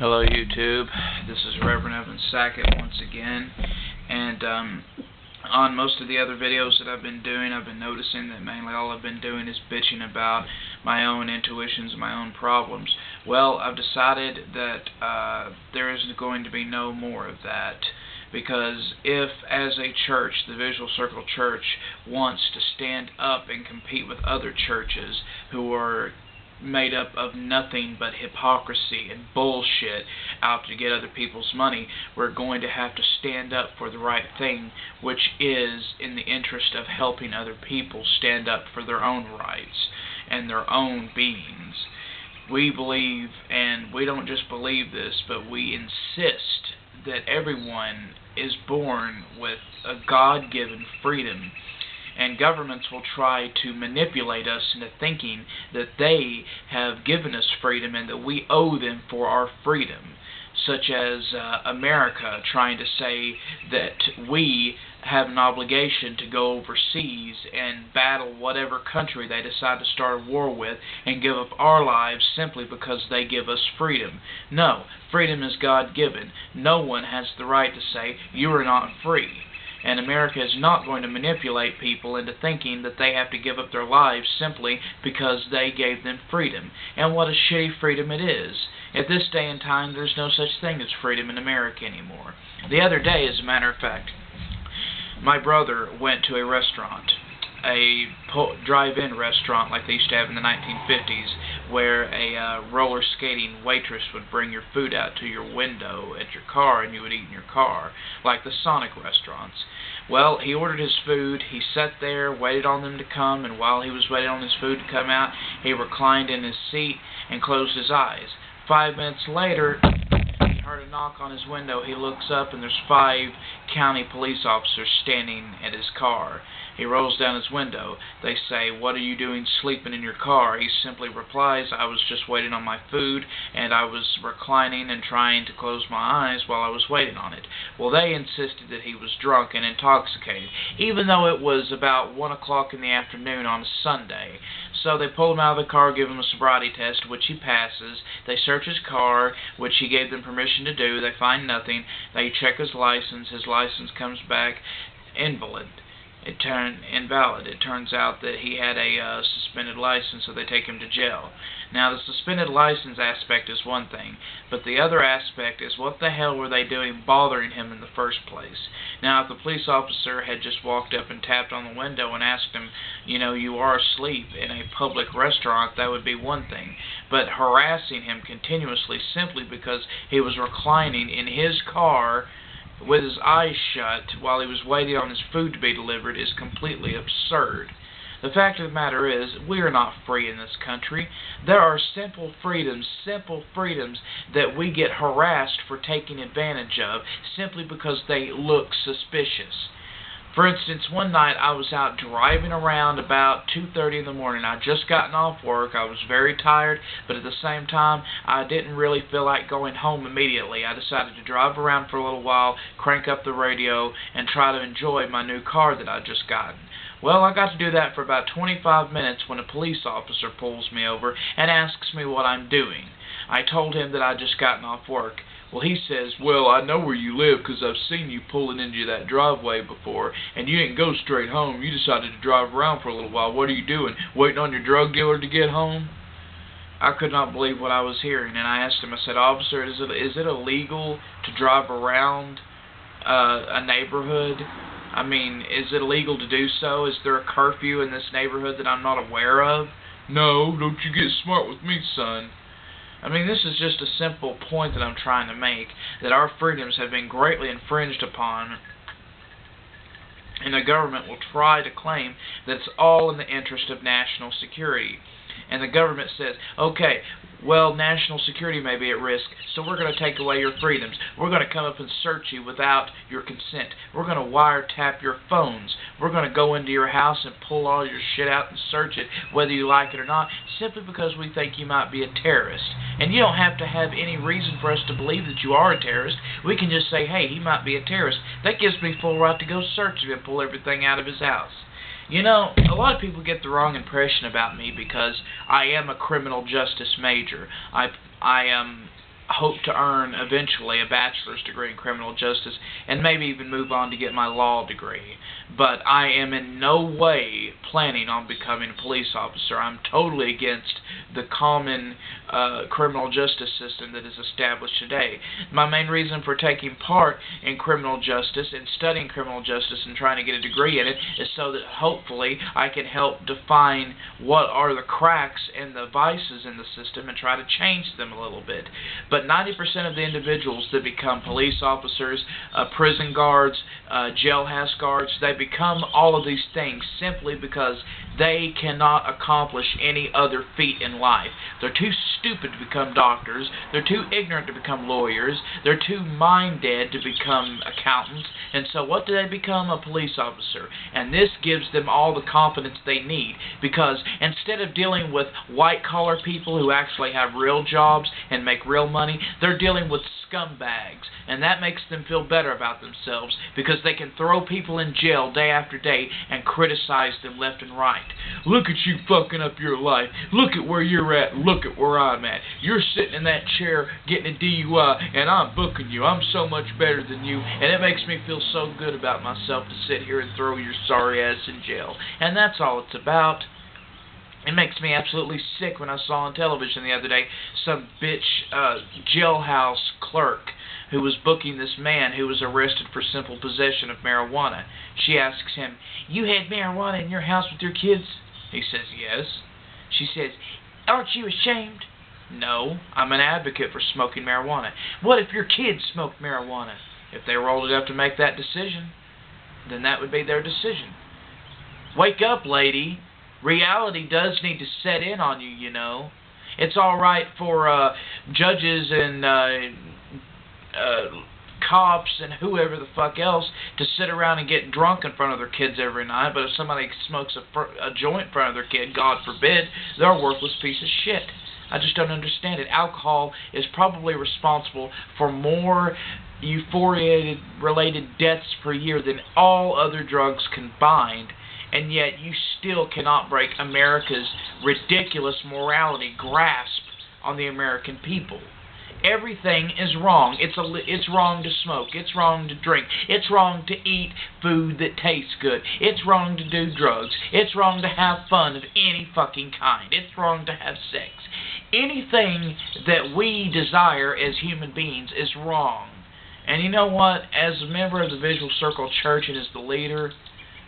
Hello YouTube, this is Reverend Evan Sackett once again, and on most of the other videos that I've been doing, I've been noticing that mainly all I've been doing is bitching about my own intuitions and my own problems. Well, I've decided that there is going to be no more of that, because if, as a church, the Visual Circle Church wants to stand up and compete with other churches who are made up of nothing but hypocrisy and bullshit out to get other people's money, we're going to have to stand up for the right thing, which is in the interest of helping other people stand up for their own rights and their own beings. We believe, and we don't just believe this, but we insist that everyone is born with a God-given freedom. And governments will try to manipulate us into thinking that they have given us freedom and that we owe them for our freedom, such as America trying to say that we have an obligation to go overseas and battle whatever country they decide to start a war with and give up our lives simply because they give us freedom. No, freedom is God-given. No one has the right to say, you are not free. And America is not going to manipulate people into thinking that they have to give up their lives simply because they gave them freedom. And what a shitty freedom it is. At this day and time, there's no such thing as freedom in America anymore. The other day, as a matter of fact, my brother went to a restaurant, a drive-in restaurant like they used to have in the 1950s, where a roller skating waitress would bring your food out to your window at your car and you would eat in your car, like the Sonic restaurants. Well, he ordered his food, he sat there, waited on them to come, and while he was waiting on his food to come out, he reclined in his seat and closed his eyes. 5 minutes later, he heard a knock on his window. He looks up and there's 5 county police officers standing at his car. He rolls down his window. They say, "What are you doing sleeping in your car?" He simply replies, "I was just waiting on my food, and I was reclining and trying to close my eyes while I was waiting on it." Well, they insisted that he was drunk and intoxicated, even though it was about 1 o'clock in the afternoon on a Sunday. So they pulled him out of the car, give him a sobriety test, which he passes. They search his car, which he gave them permission to do. They find nothing. They check his license. His license comes back invalid. Invalid. It turns out that he had a suspended license, so they take him to jail. Now, the suspended license aspect is one thing, but the other aspect is what the hell were they doing bothering him in the first place? Now, if the police officer had just walked up and tapped on the window and asked him, you know, you are asleep in a public restaurant, that would be one thing. But harassing him continuously simply because he was reclining in his car with his eyes shut while he was waiting on his food to be delivered is completely absurd. The fact of the matter is, we are not free in this country. There are simple freedoms that we get harassed for taking advantage of simply because they look suspicious. For instance, one night I was out driving around about 2:30 in the morning. I'd just gotten off work. I was very tired, but at the same time, I didn't really feel like going home immediately. I decided to drive around for a little while, crank up the radio, and try to enjoy my new car that I'd just gotten. Well, I got to do that for about 25 minutes when a police officer pulls me over and asks me what I'm doing. I told him that I'd just gotten off work. Well, he says, "Well, I know where you live because I've seen you pulling into that driveway before, and you didn't go straight home. You decided to drive around for a little while. What are you doing, waiting on your drug dealer to get home?" I could not believe what I was hearing, and I asked him, I said, "Officer, is it illegal to drive around a neighborhood? I mean, is it illegal to do so? Is there a curfew in this neighborhood that I'm not aware of?" "No, don't you get smart with me, son." I mean, this is just a simple point that I'm trying to make, that our freedoms have been greatly infringed upon, and the government will try to claim that it's all in the interest of national security. And the government says, okay, well, national security may be at risk, so we're going to take away your freedoms. We're going to come up and search you without your consent. We're going to wiretap your phones. We're going to go into your house and pull all your shit out and search it, whether you like it or not, simply because we think you might be a terrorist. And you don't have to have any reason for us to believe that you are a terrorist. We can just say, hey, he might be a terrorist. That gives me full right to go search him and pull everything out of his house. You know, a lot of people get the wrong impression about me because I am a criminal justice major. I hope to earn eventually a bachelor's degree in criminal justice and maybe even move on to get my law degree. But I am in no way planning on becoming a police officer. I'm totally against the common criminal justice system that is established today. My main reason for taking part in criminal justice and studying criminal justice and trying to get a degree in it is so that hopefully I can help define what are the cracks and the vices in the system and try to change them a little bit. But 90% of the individuals that become police officers, prison guards, jailhouse guards, they become all of these things simply because they cannot accomplish any other feat in life. They're too stupid to become doctors. They're too ignorant to become lawyers. They're too mind-dead to become accountants. And so what do they become? A police officer. And this gives them all the confidence they need, because instead of dealing with white-collar people who actually have real jobs and make real money, they're dealing with scumbags. And that makes them feel better about themselves because they can throw people in jail day after day and criticize them left and right. Look at you fucking up your life. Look at where you're at. Look at where I'm at. You're sitting in that chair getting a DUI and I'm booking you. I'm so much better than you. And it makes me feel so good about myself to sit here and throw your sorry ass in jail. And that's all it's about. It makes me absolutely sick when I saw on television the other day some bitch jailhouse clerk who was booking this man who was arrested for simple possession of marijuana. She asks him, "You had marijuana in your house with your kids?" He says, "Yes." She says, "Aren't you ashamed?" "No, I'm an advocate for smoking marijuana." "What if your kids smoked marijuana?" "If they were old enough to make that decision, then that would be their decision." Wake up, lady. Reality does need to set in on you, you know. It's all right for judges and cops and whoever the fuck else to sit around and get drunk in front of their kids every night, but if somebody smokes a joint in front of their kid, God forbid, they're a worthless piece of shit. I just don't understand it. Alcohol is probably responsible for more euphoria-related deaths per year than all other drugs combined, and yet you still cannot break America's ridiculous morality grasp on the American people. Everything is wrong. It's wrong to smoke. It's wrong to drink. It's wrong to eat food that tastes good. It's wrong to do drugs. It's wrong to have fun of any fucking kind. It's wrong to have sex. Anything that we desire as human beings is wrong. And you know what? As a member of the Visual Circle Church and as the leader,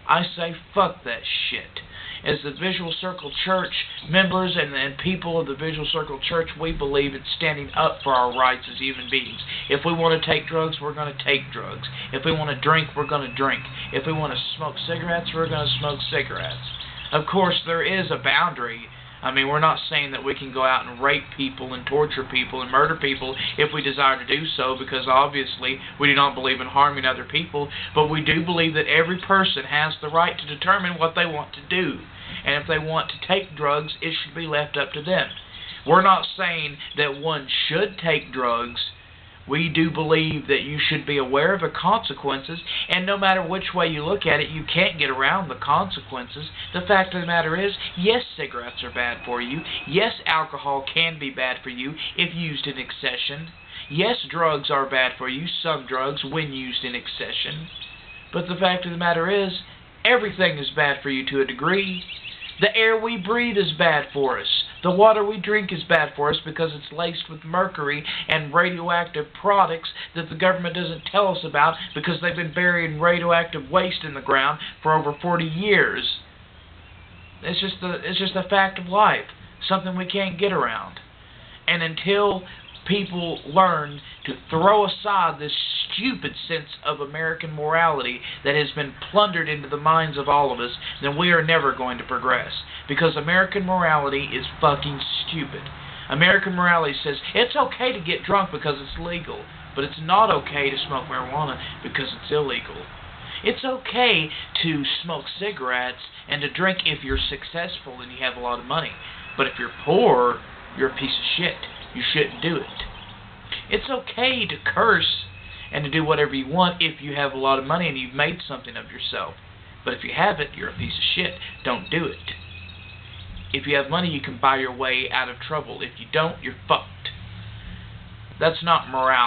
I say fuck that shit. As the Visual Circle Church members and people of the Visual Circle Church, we believe in standing up for our rights as human beings. If we want to take drugs, we're going to take drugs. If we want to drink, we're going to drink. If we want to smoke cigarettes, we're going to smoke cigarettes. Of course, there is a boundary. I mean, we're not saying that we can go out and rape people and torture people and murder people if we desire to do so, because obviously we do not believe in harming other people, but we do believe that every person has the right to determine what they want to do. And if they want to take drugs, it should be left up to them. We're not saying that one should take drugs. We do believe that you should be aware of the consequences, and no matter which way you look at it, you can't get around the consequences. The fact of the matter is, yes, cigarettes are bad for you. Yes, alcohol can be bad for you if used in excession. Yes, drugs are bad for you, some drugs, when used in excession. But the fact of the matter is, everything is bad for you to a degree. The air we breathe is bad for us. The water we drink is bad for us because it's laced with mercury and radioactive products that the government doesn't tell us about because they've been burying radioactive waste in the ground for over 40 years. It's just a fact of life, something we can't get around. And until people learn to throw aside this stupid sense of American morality that has been plundered into the minds of all of us, then we are never going to progress. Because American morality is fucking stupid. American morality says it's okay to get drunk because it's legal, but it's not okay to smoke marijuana because it's illegal. It's okay to smoke cigarettes and to drink if you're successful and you have a lot of money. But if you're poor, you're a piece of shit. You shouldn't do it. It's okay to curse and to do whatever you want if you have a lot of money and you've made something of yourself. But if you haven't, you're a piece of shit. Don't do it. If you have money, you can buy your way out of trouble. If you don't, you're fucked. That's not morality.